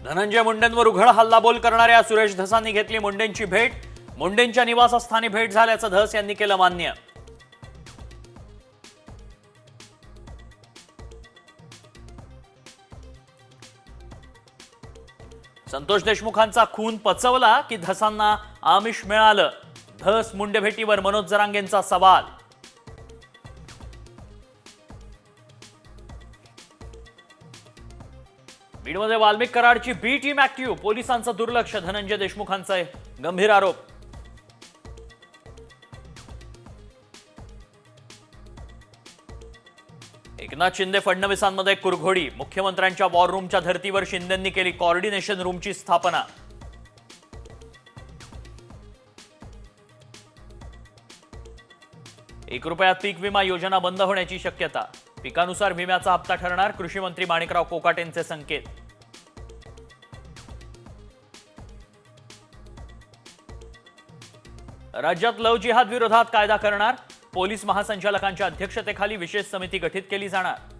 धनंजय मुंडेंवर उघड हल्लाबोल करणाऱ्या सुरेश धसांनी घेतली मुंडेंची भेट. मुंडेंच्या निवासस्थानी भेट झाल्याचं धस यांनी केलं मान्य. संतोष देशमुखांचा खून पचवला की धसांना आमिष मिळालं? धस मुंडे भेटीवर मनोज जरांगेंचा सवाल. बीडमध्ये वाल्मिक कराडची बी टीम ऍक्टिव्ह. पोलिसांचं दुर्लक्ष. धनंजय देशमुखांचा गंभीर आरोप. एकनाथ शिंदे फडणवीसांमध्ये कुरघोडी. मुख्यमंत्र्यांच्या वॉर रूमच्या धर्तीवर शिंदेंनी केली कोऑर्डिनेशन रूमची स्थापना. ₹1 पीक विमा योजना बंद होण्याची शक्यता. पिकानुसार विम्याचा हप्ता ठरणार. कृषी मंत्री माणिकराव कोकाटेंचे संकेत. राज्यात लव्ह जिहाद विरोधात कायदा करणार. पोलीस महासंचालकांच्या अध्यक्षतेखाली विशेष समिती गठीत केली जाणार.